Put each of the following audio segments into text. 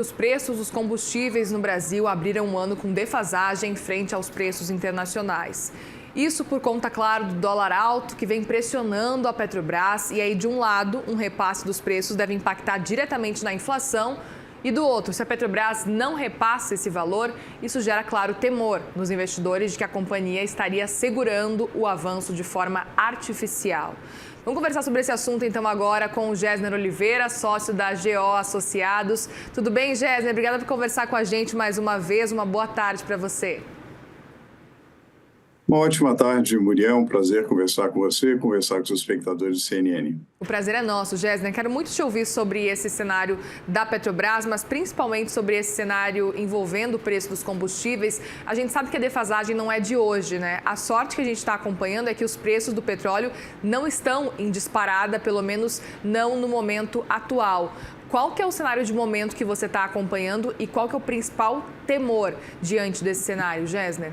Os preços dos combustíveis no Brasil abriram um ano com defasagem frente aos preços internacionais. Isso por conta, claro, do dólar alto que vem pressionando a Petrobras. E aí, de um lado, um repasse dos preços deve impactar diretamente na inflação. E do outro, se a Petrobras não repassa esse valor, isso gera, claro, temor nos investidores de que a companhia estaria segurando o avanço de forma artificial. Vamos conversar sobre esse assunto, então, agora com o Gessner Oliveira, sócio da GO Associados. Tudo bem, Gessner? Obrigada por conversar com a gente mais uma vez. Uma boa tarde para você. Uma ótima tarde, Muriel. Um prazer conversar com você, conversar com os espectadores do CNN. O prazer é nosso, Gessner. Quero muito te ouvir sobre esse cenário da Petrobras, mas principalmente sobre esse cenário envolvendo o preço dos combustíveis. A gente sabe que a defasagem não é de hoje, né? A sorte que a gente está acompanhando é que os preços do petróleo não estão em disparada, pelo menos não no momento atual. Qual que é o cenário de momento que você está acompanhando e qual que é o principal temor diante desse cenário, Gessner?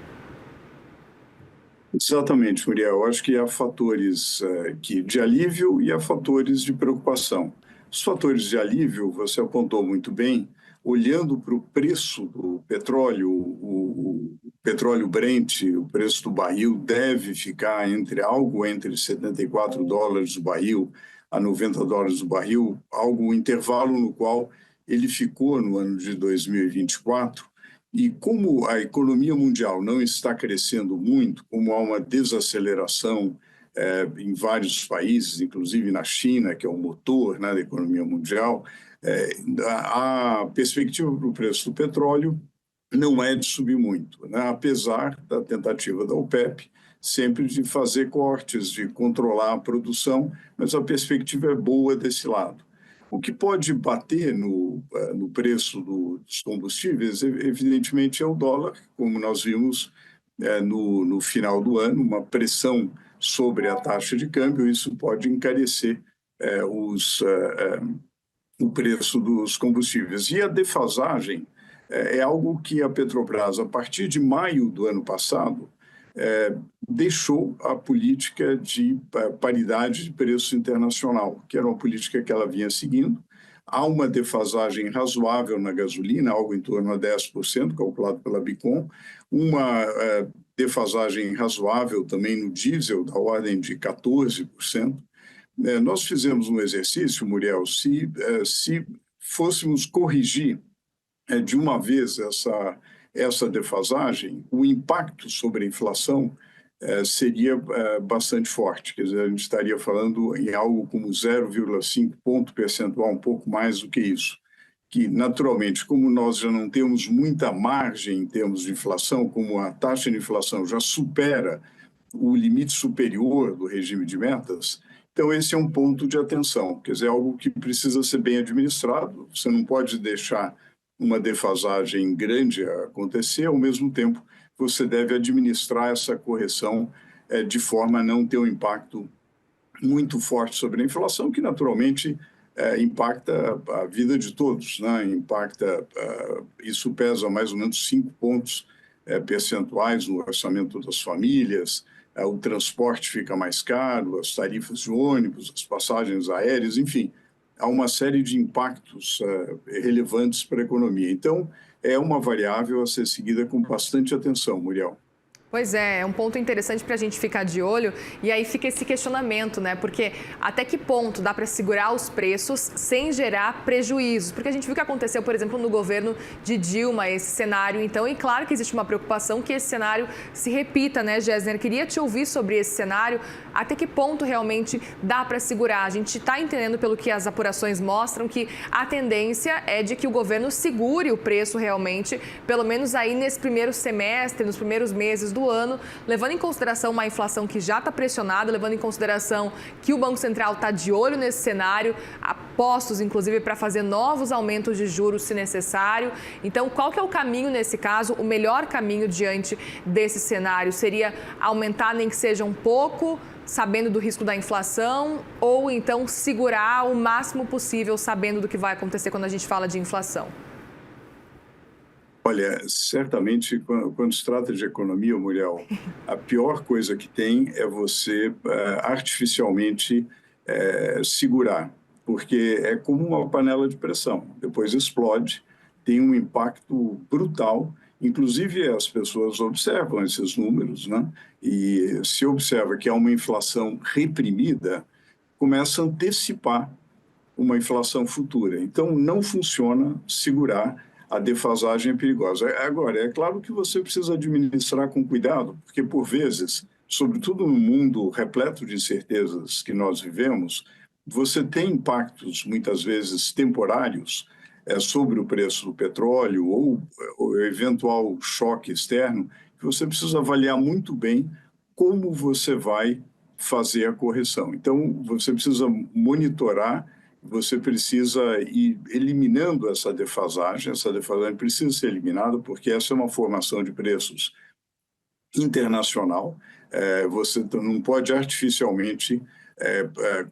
Exatamente, Muriel. Eu acho que há fatores de alívio e há fatores de preocupação. Os fatores de alívio, você apontou muito bem, olhando para o preço do petróleo, o petróleo Brent, o preço do barril deve ficar entre $74 o barril a $90 o barril, um intervalo no qual ele ficou no ano de 2024. E como a economia mundial não está crescendo muito, como há uma desaceleração em vários países, inclusive na China, que é o motor, né, da economia mundial, a perspectiva para o preço do petróleo não é de subir muito, né, apesar da tentativa da OPEP sempre de fazer cortes, de controlar a produção, mas a perspectiva é boa desse lado. O que pode bater no preço dos combustíveis, evidentemente, é o dólar, como nós vimos no final do ano, uma pressão sobre a taxa de câmbio, isso pode encarecer o preço dos combustíveis. E a defasagem é algo que a Petrobras, a partir de maio do ano passado, deixou a política de paridade de preço internacional, que era uma política que ela vinha seguindo. Há uma defasagem razoável na gasolina, algo em torno a 10%, calculado pela Bicom, uma defasagem razoável também no diesel, da ordem de 14%. Nós fizemos um exercício, Muriel, se fôssemos corrigir de uma vez essa defasagem, o impacto sobre a inflação seria bastante forte. Quer dizer, a gente estaria falando em algo como 0,5 ponto percentual, um pouco mais do que isso. Que, naturalmente, como nós já não temos muita margem em termos de inflação, como a taxa de inflação já supera o limite superior do regime de metas, então esse é um ponto de atenção. Quer dizer, algo que precisa ser bem administrado. Você não pode deixar uma defasagem grande acontecer, ao mesmo tempo você deve administrar essa correção de forma a não ter um impacto muito forte sobre a inflação, que naturalmente impacta a vida de todos, né? Isso pesa mais ou menos 5 pontos percentuais no orçamento das famílias, o transporte fica mais caro, as tarifas de ônibus, as passagens aéreas, enfim, há uma série de impactos relevantes para a economia. Então, é uma variável a ser seguida com bastante atenção, Muriel. Pois é um ponto interessante para a gente ficar de olho e aí fica esse questionamento, né? Porque até que ponto dá para segurar os preços sem gerar prejuízos? Porque a gente viu que aconteceu, por exemplo, no governo de Dilma, esse cenário, então, e claro que existe uma preocupação que esse cenário se repita, né, Gessner? Queria te ouvir sobre esse cenário, até que ponto realmente dá para segurar? A gente está entendendo, pelo que as apurações mostram, que a tendência é de que o governo segure o preço realmente, pelo menos aí nesse primeiro semestre, nos primeiros meses do ano, levando em consideração uma inflação que já está pressionada, levando em consideração que o Banco Central está de olho nesse cenário, apostos, inclusive, para fazer novos aumentos de juros se necessário. Então, qual que é o caminho nesse caso? O melhor caminho diante desse cenário seria aumentar, nem que seja um pouco, sabendo do risco da inflação, ou então segurar o máximo possível, sabendo do que vai acontecer quando a gente fala de inflação? Olha, certamente, quando se trata de economia, Muriel, a pior coisa que tem é você artificialmente segurar, porque é como uma panela de pressão. Depois explode, tem um impacto brutal. Inclusive, as pessoas observam esses números, né? E se observa que há uma inflação reprimida, começa a antecipar uma inflação futura. Então, não funciona segurar a defasagem perigosa. Agora, é claro que você precisa administrar com cuidado, porque, por vezes, sobretudo no mundo repleto de incertezas que nós vivemos, você tem impactos, muitas vezes, temporários sobre o preço do petróleo ou o eventual choque externo, que você precisa avaliar muito bem como você vai fazer a correção. Então, você precisa monitorar, você precisa ir eliminando essa defasagem precisa ser eliminada, porque essa é uma formação de preços internacional. Você não pode artificialmente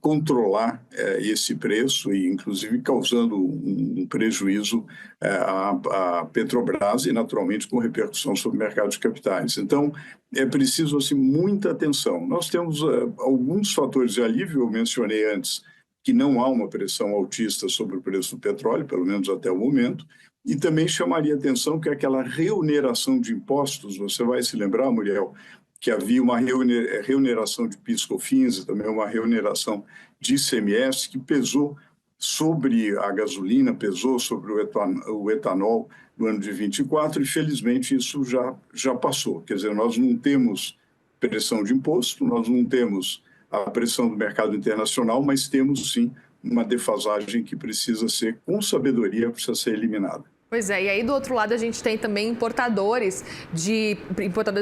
controlar esse preço e, inclusive, causando um prejuízo à Petrobras e, naturalmente, com repercussão sobre o mercado de capitais. Então, é preciso assim, muita atenção. Nós temos alguns fatores de alívio, eu mencionei antes que não há uma pressão altista sobre o preço do petróleo, pelo menos até o momento, e também chamaria atenção que aquela reoneração de impostos, você vai se lembrar, Muriel, que havia uma reoneração de PIS/COFINS e também uma reoneração de ICMS que pesou sobre a gasolina, pesou sobre o etanol no ano de 24 e, felizmente, isso já passou. Quer dizer, nós não temos pressão de imposto, nós não temos a pressão do mercado internacional, mas temos, sim, uma defasagem que precisa ser, com sabedoria, precisa ser eliminada. Pois é, e aí do outro lado a gente tem também importadores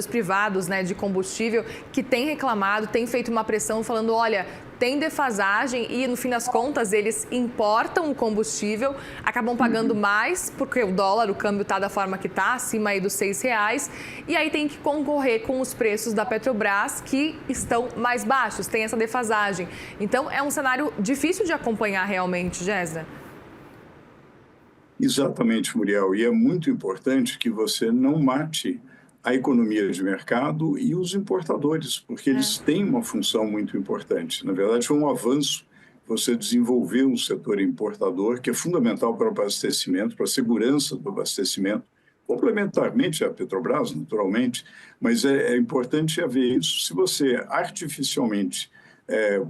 privados, né, de combustível que têm reclamado, têm feito uma pressão falando, olha, tem defasagem e no fim das contas eles importam o combustível, acabam pagando mais porque o dólar, o câmbio está da forma que está, acima aí dos R$6, e aí tem que concorrer com os preços da Petrobras que estão mais baixos, tem essa defasagem. Então é um cenário difícil de acompanhar realmente, Gésner. Exatamente, Muriel. E é muito importante que você não mate a economia de mercado e os importadores, porque eles têm uma função muito importante. Na verdade, foi um avanço você desenvolver um setor importador que é fundamental para o abastecimento, para a segurança do abastecimento, complementarmente à Petrobras, naturalmente, mas é importante haver isso. Se você artificialmente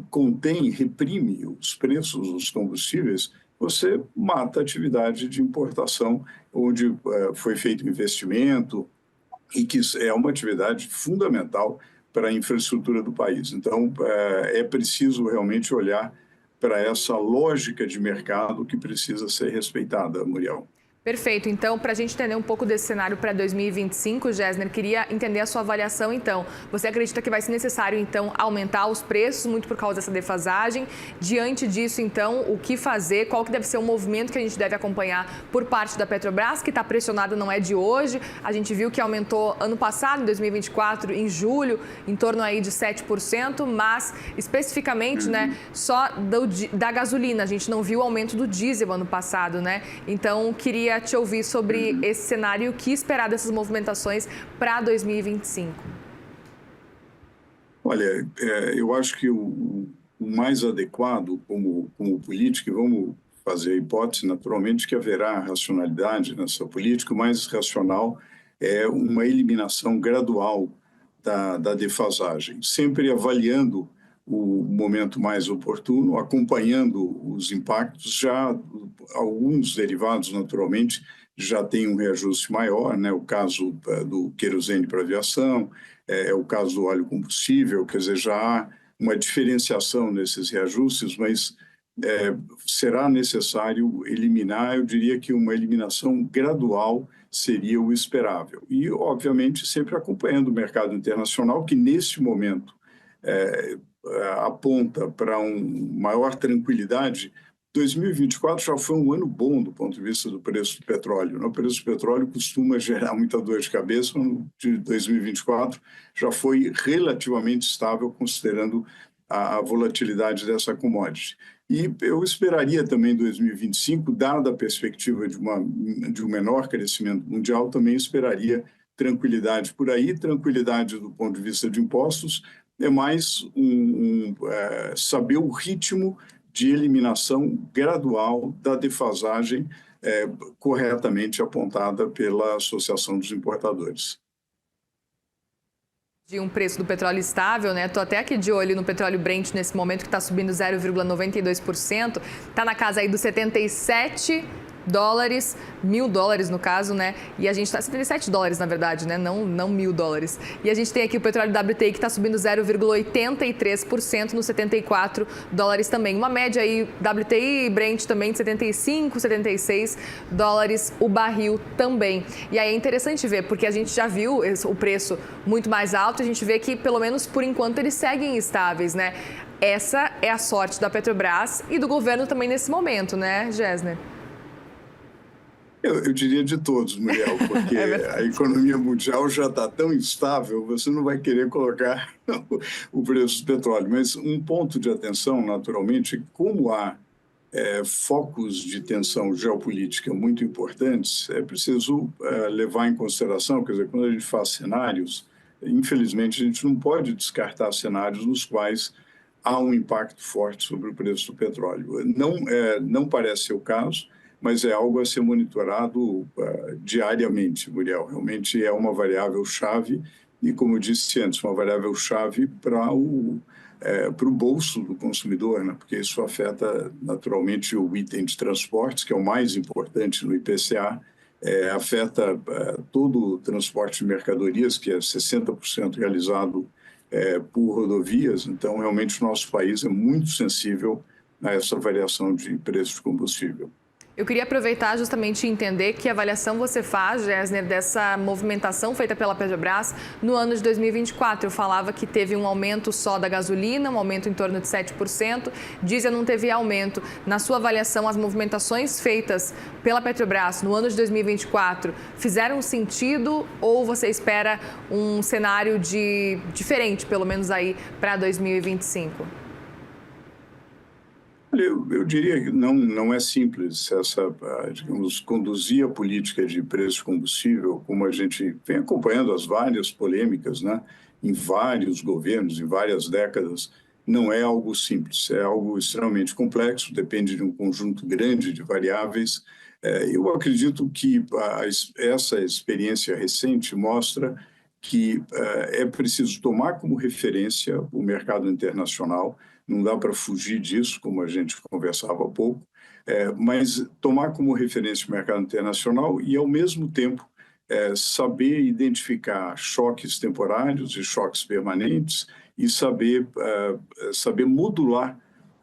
contém, reprime os preços dos combustíveis, você mata a atividade de importação, onde foi feito investimento e que é uma atividade fundamental para a infraestrutura do país. Então, é preciso realmente olhar para essa lógica de mercado que precisa ser respeitada, Muriel. Perfeito. Então, para a gente entender um pouco desse cenário para 2025, Gésner, queria entender a sua avaliação, então. Você acredita que vai ser necessário, então, aumentar os preços, muito por causa dessa defasagem? Diante disso, então, o que fazer? Qual que deve ser o movimento que a gente deve acompanhar por parte da Petrobras, que está pressionada, não é de hoje? A gente viu que aumentou ano passado, em 2024, em julho, em torno aí de 7%, mas, especificamente, né, só da gasolina. A gente não viu o aumento do diesel ano passado, né? Então, queria te ouvir sobre esse cenário e o que esperar dessas movimentações para 2025. Olha, eu acho que o mais adequado como política, e vamos fazer a hipótese naturalmente que haverá racionalidade nessa política, o mais racional é uma eliminação gradual da defasagem, sempre avaliando o momento mais oportuno, acompanhando os impactos. Já alguns derivados, naturalmente, já têm um reajuste maior, né? O caso do querosene para aviação, o caso do óleo combustível, quer dizer, já há uma diferenciação nesses reajustes, mas será necessário eliminar, eu diria que uma eliminação gradual seria o esperável. E, obviamente, sempre acompanhando o mercado internacional, que neste momento aponta para uma maior tranquilidade. 2024 já foi um ano bom do ponto de vista do preço do petróleo. O preço do petróleo costuma gerar muita dor de cabeça, de 2024 já foi relativamente estável, considerando a volatilidade dessa commodity. E eu esperaria também 2025, dada a perspectiva de um menor crescimento mundial, também esperaria tranquilidade por aí, tranquilidade do ponto de vista de impostos, é mais saber o ritmo de eliminação gradual da defasagem corretamente apontada pela Associação dos Importadores. De um preço do petróleo estável, né? Tô até aqui de olho no petróleo Brent nesse momento, que está subindo 0,92%, está na casa aí dos 77 dólares, $1.000 no caso, né? E a gente está 77 dólares, na verdade, né? Não $1.000. E a gente tem aqui o petróleo WTI que está subindo 0,83% nos 74 dólares também. Uma média aí WTI e Brent também de 75, 76 dólares o barril também. E aí é interessante ver, porque a gente já viu o preço muito mais alto, a gente vê que pelo menos por enquanto eles seguem estáveis, né? Essa é a sorte da Petrobras e do governo também nesse momento, né, Gessner? Eu diria de todos, Muriel, porque a economia mundial já está tão instável, você não vai querer colocar o preço do petróleo. Mas um ponto de atenção, naturalmente, como há focos de tensão geopolítica muito importantes, é preciso levar em consideração, quer dizer, quando a gente faz cenários, infelizmente a gente não pode descartar cenários nos quais há um impacto forte sobre o preço do petróleo. Não parece ser o caso, mas é algo a ser monitorado diariamente, Muriel. Realmente é uma variável-chave e, como eu disse antes, uma variável-chave para o bolso do consumidor, né? Porque isso afeta naturalmente o item de transportes, que é o mais importante no IPCA, afeta todo o transporte de mercadorias, que é 60% realizado por rodovias. Então, realmente, o nosso país é muito sensível a essa variação de preço de combustível. Eu queria aproveitar justamente e entender que avaliação você faz, Gessner, dessa movimentação feita pela Petrobras no ano de 2024. Eu falava que teve um aumento só da gasolina, um aumento em torno de 7%. Diesel não teve aumento. Na sua avaliação, as movimentações feitas pela Petrobras no ano de 2024 fizeram sentido ou você espera um cenário diferente, pelo menos aí, para 2025? Eu diria que não é simples digamos, conduzir a política de preço de combustível, como a gente vem acompanhando as várias polêmicas, né, em vários governos, em várias décadas, não é algo simples, é algo extremamente complexo, depende de um conjunto grande de variáveis. Eu acredito que essa experiência recente mostra que é preciso tomar como referência o mercado internacional. Não dá para fugir disso, como a gente conversava há pouco, mas tomar como referência o mercado internacional e, ao mesmo tempo, saber identificar choques temporários e choques permanentes e saber modular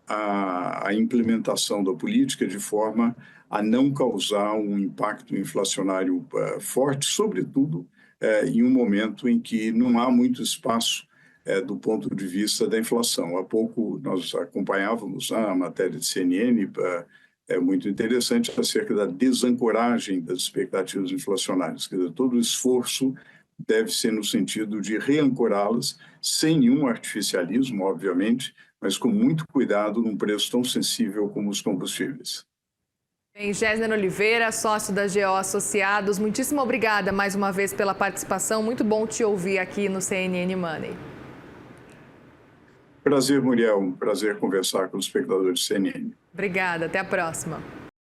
a implementação da política de forma a não causar um impacto inflacionário forte, sobretudo em um momento em que não há muito espaço do ponto de vista da inflação. Há pouco nós acompanhávamos a matéria de CNN, muito interessante, acerca da desancoragem das expectativas inflacionárias. Quer dizer, todo o esforço deve ser no sentido de reancorá-las, sem nenhum artificialismo, obviamente, mas com muito cuidado num preço tão sensível como os combustíveis. Bem, Gessner Oliveira, sócio da GO Associados, muitíssimo obrigada mais uma vez pela participação. Muito bom te ouvir aqui no CNN Money. Prazer, Muriel. Um prazer conversar com os espectadores do CNN. Obrigada, até a próxima.